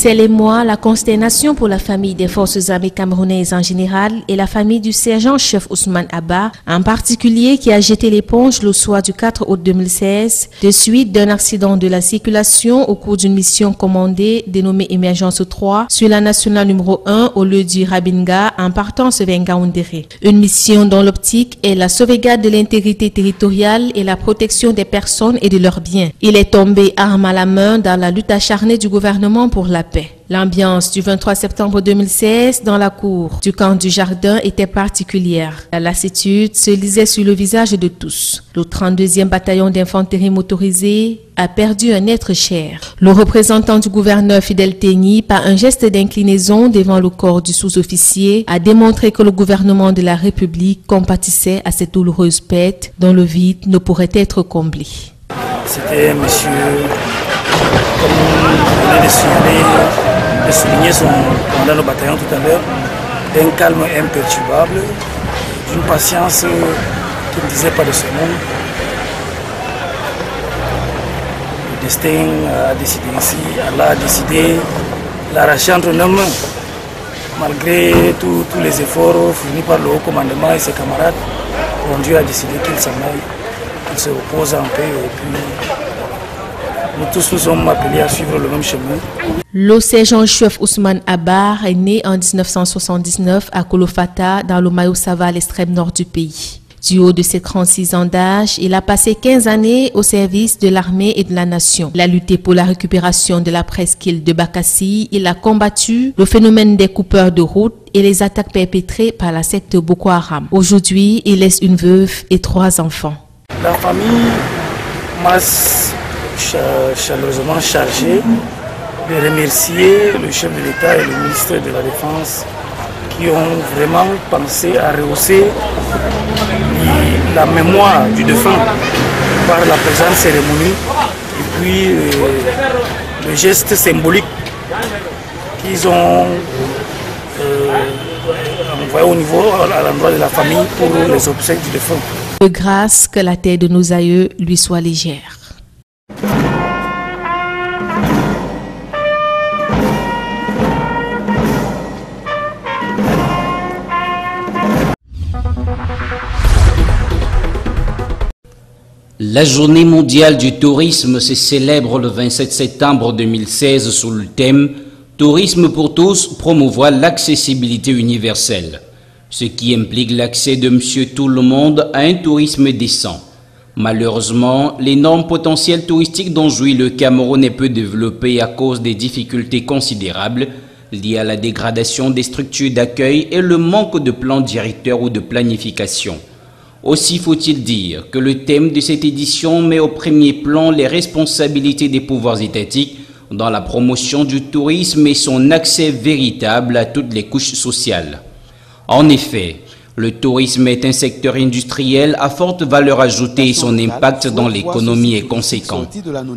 C'est l'émoi, la consternation pour la famille des forces armées camerounaises en général et la famille du sergent-chef Ousmane Abba en particulier qui a jeté l'éponge le soir du 4 août 2016 de suite d'un accident de la circulation au cours d'une mission commandée dénommée Émergence 3 sur la nationale numéro 1 au lieu du Rabinga en partance vers Ngaoundéré. Une mission dont l'optique est la sauvegarde de l'intégrité territoriale et la protection des personnes et de leurs biens. Il est tombé arme à la main dans la lutte acharnée du gouvernement pour la paix. L'ambiance du 23 septembre 2016 dans la cour du camp du Jardin était particulière. La lassitude se lisait sur le visage de tous. Le 32e bataillon d'infanterie motorisée a perdu un être cher. Le représentant du gouverneur Fidel Tegny, par un geste d'inclinaison devant le corps du sous-officier, a démontré que le gouvernement de la République compatissait à cette douloureuse perte dont le vide ne pourrait être comblé. C'était un monsieur, comme vous venez de souligner son commandant de bataillon tout à l'heure, d'un calme imperturbable, d'une patience qui ne disait pas de ce monde. Le destin a décidé ainsi, Allah a décidé l'arracher entre nos mains. Malgré tous les efforts fournis par le haut commandement et ses camarades, Dieu a décidé qu'il s'en aille, qu'il se repose en paix et puis nous tous nous sommes appelés à suivre le même chemin. Le sergent-chef Ousmane Abba est né en 1979 à Kolofata, dans le Mayo-Sava, à l'extrême nord du pays. Du haut de ses 36 ans d'âge, il a passé 15 années au service de l'armée et de la nation. Il a lutté pour la récupération de la presqu'île de Bakassi. Il a combattu le phénomène des coupeurs de route et les attaques perpétrées par la secte Boko Haram. Aujourd'hui, il laisse une veuve et 3 enfants. La famille m'a chaleureusement chargé de remercier le chef de l'État et le ministre de la Défense qui ont vraiment pensé à rehausser la mémoire du défunt par la présente cérémonie et puis le geste symbolique qu'ils ont envoyé au niveau à l'endroit de la famille pour les obsèques du défunt. De grâce, que la terre de nos aïeux lui soit légère. La journée mondiale du tourisme se célèbre le 27 septembre 2016 sous le thème « Tourisme pour tous, promouvoir l'accessibilité universelle », ce qui implique l'accès de monsieur tout le monde à un tourisme décent. Malheureusement, l'énorme potentiel touristique dont jouit le Cameroun est peu développé à cause des difficultés considérables liées à la dégradation des structures d'accueil et le manque de plans directeurs ou de planification. Aussi faut-il dire que le thème de cette édition met au premier plan les responsabilités des pouvoirs étatiques dans la promotion du tourisme et son accès véritable à toutes les couches sociales. En effet, le tourisme est un secteur industriel à forte valeur ajoutée et son impact dans l'économie est conséquent.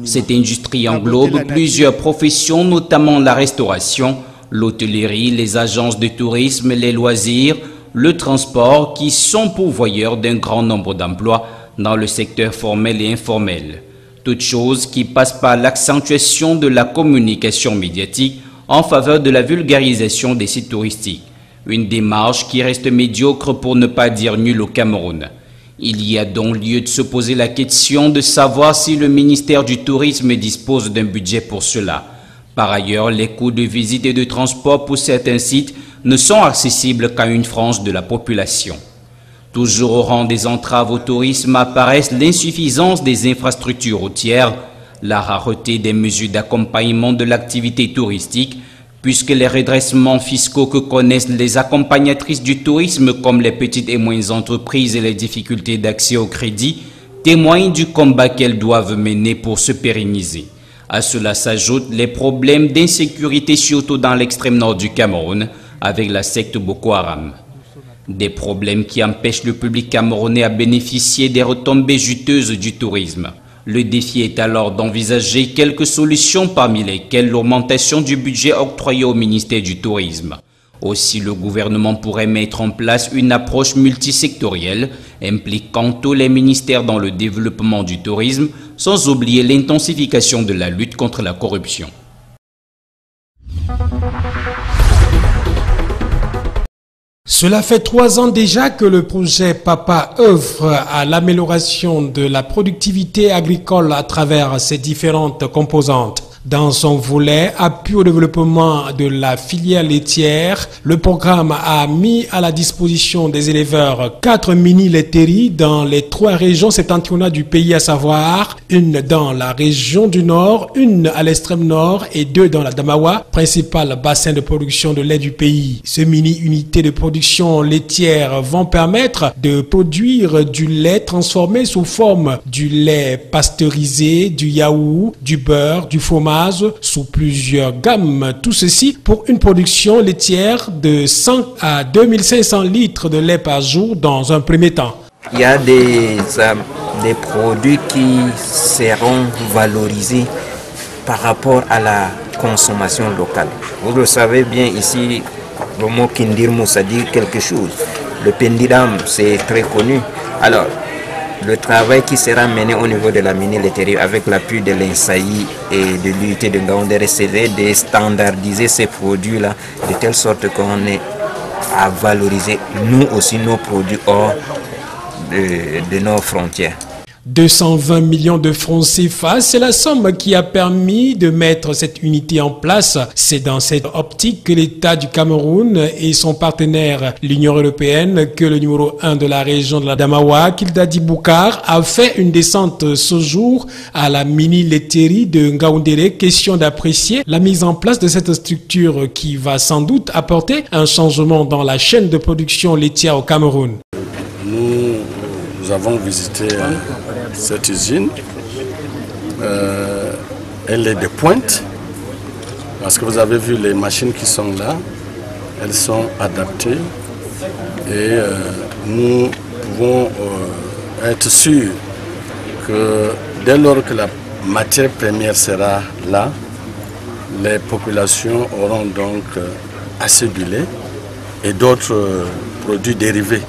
Cette industrie englobe plusieurs professions, notamment la restauration, l'hôtellerie, les agences de tourisme, les loisirs, le transport, qui sont pourvoyeurs d'un grand nombre d'emplois dans le secteur formel et informel. Toute chose qui passe par l'accentuation de la communication médiatique en faveur de la vulgarisation des sites touristiques. Une démarche qui reste médiocre pour ne pas dire nulle au Cameroun. Il y a donc lieu de se poser la question de savoir si le ministère du Tourisme dispose d'un budget pour cela. Par ailleurs, les coûts de visite et de transport pour certains sites ne sont accessibles qu'à une frange de la population. Toujours au rang des entraves au tourisme apparaissent l'insuffisance des infrastructures routières, la rareté des mesures d'accompagnement de l'activité touristique, puisque les redressements fiscaux que connaissent les accompagnatrices du tourisme comme les petites et moyennes entreprises et les difficultés d'accès au crédit témoignent du combat qu'elles doivent mener pour se pérenniser. À cela s'ajoutent les problèmes d'insécurité surtout dans l'extrême nord du Cameroun avec la secte Boko Haram. Des problèmes qui empêchent le public camerounais à bénéficier des retombées juteuses du tourisme. Le défi est alors d'envisager quelques solutions parmi lesquelles l'augmentation du budget octroyé au ministère du Tourisme. Aussi, le gouvernement pourrait mettre en place une approche multisectorielle impliquant tous les ministères dans le développement du tourisme, sans oublier l'intensification de la lutte contre la corruption. Cela fait 3 ans déjà que le projet PAPA œuvre à l'amélioration de la productivité agricole à travers ses différentes composantes. Dans son volet appui au développement de la filière laitière, le programme a mis à la disposition des éleveurs 4 mini-laiteries dans les 3 régions septentrionales du pays, à savoir une dans la région du Nord, une à l'extrême nord et 2 dans la Damawa, principal bassin de production de lait du pays. Ces mini-unités de production laitière vont permettre de produire du lait transformé sous forme du lait pasteurisé, du yaourt, du beurre, du fromage, sous plusieurs gammes. Tout ceci pour une production laitière de 100 à 2500 litres de lait par jour dans un premier temps. Il y a des produits qui seront valorisés par rapport à la consommation locale. Vous le savez bien ici, le mot Kindirmou, ça dit quelque chose. Le Pendidam, c'est très connu. Alors, le travail qui sera mené au niveau de la mini-laiterie avec l'appui de l'INSAI et de l'UIT de Ngaoundéré serait de standardiser ces produits-là de telle sorte qu'on ait à valoriser nous aussi nos produits hors de nos frontières. 220 millions de francs CFA, c'est la somme qui a permis de mettre cette unité en place. C'est dans cette optique que l'État du Cameroun et son partenaire, l'Union européenne, que le numéro 1 de la région de la Damawa, Kildadi Boukar, a fait une descente ce jour à la mini-laiterie de Ngaoundéré. Question d'apprécier la mise en place de cette structure qui va sans doute apporter un changement dans la chaîne de production laitière au Cameroun. Nous avons visité cette usine. Elle est de pointe parce que vous avez vu les machines qui sont là. Elles sont adaptées et nous pouvons être sûrs que dès lors que la matière première sera là, les populations auront donc assez de lait et d'autres produits dérivés.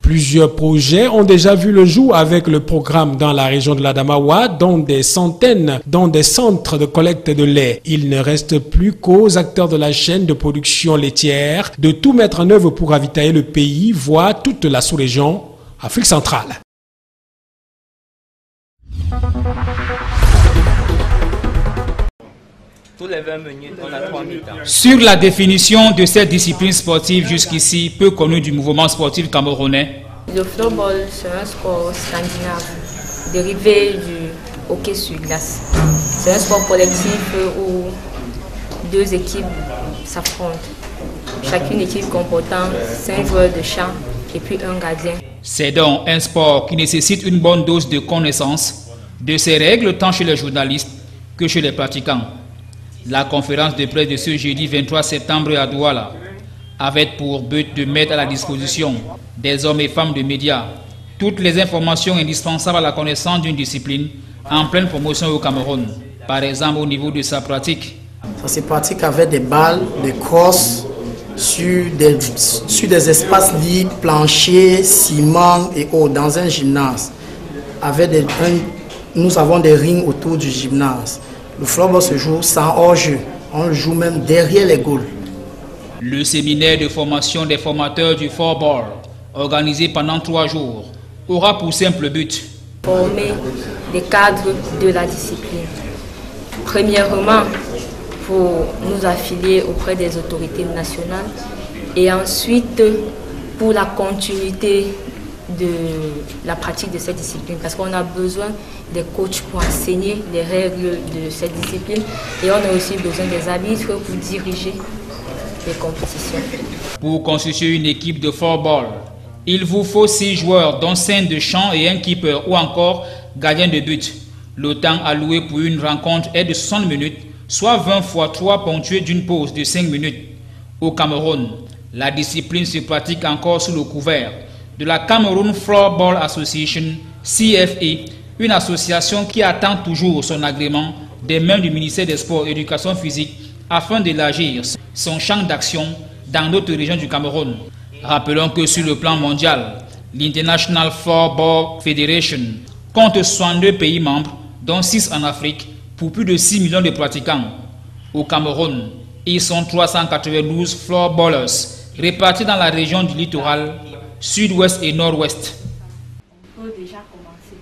Plusieurs projets ont déjà vu le jour avec le programme dans la région de la Damawa, dont des centaines, dont des centres de collecte de lait. Il ne reste plus qu'aux acteurs de la chaîne de production laitière de tout mettre en œuvre pour ravitailler le pays, voire toute la sous-région Afrique centrale. Tous les 20 minutes, on a 3 mi-temps. Sur la définition de cette discipline sportive jusqu'ici peu connue du mouvement sportif camerounais. Le floorball, c'est un sport scandinave, dérivé du hockey sur glace. C'est un sport collectif où 2 équipes s'affrontent. Chacune équipe comportant 5 joueurs de champ et puis un gardien. C'est donc un sport qui nécessite une bonne dose de connaissance de ses règles tant chez les journalistes que chez les pratiquants. La conférence de presse de ce jeudi 23 septembre à Douala avait pour but de mettre à la disposition des hommes et femmes de médias toutes les informations indispensables à la connaissance d'une discipline en pleine promotion au Cameroun, par exemple au niveau de sa pratique. Ça se pratique avec des balles, des crosses, sur des espaces libres, planchers, ciment et eau, dans un gymnase. Nous avons des rings autour du gymnase. Le floorball se joue sans hors-jeu. On le joue même derrière les goals. Le séminaire de formation des formateurs du floorball, organisé pendant 3 jours, aura pour simple but former des cadres de la discipline. Premièrement, pour nous affilier auprès des autorités nationales et ensuite pour la continuité de la pratique de cette discipline, parce qu'on a besoin des coachs pour enseigner les règles de cette discipline et on a aussi besoin des arbitres pour diriger les compétitions. Pour constituer une équipe de floorball, il vous faut 6 joueurs dont 5 de champ et un keeper ou encore gardien de but. Le temps alloué pour une rencontre est de 60 minutes, soit 20 fois 3 ponctué d'une pause de 5 minutes. Au Cameroun, la discipline se pratique encore sous le couvert de la Cameroun Floorball Association, CFA, une association qui attend toujours son agrément des mains du ministère des Sports et de l'Éducation physique afin d'élargir son champ d'action dans d'autres régions du Cameroun. Rappelons que sur le plan mondial, l'International Floorball Federation compte 62 pays membres, dont 6 en Afrique, pour plus de 6 millions de pratiquants. Au Cameroun, ils sont 392 floorballers répartis dans la région du littoral, sud-ouest et nord-ouest. Il faut déjà commencer.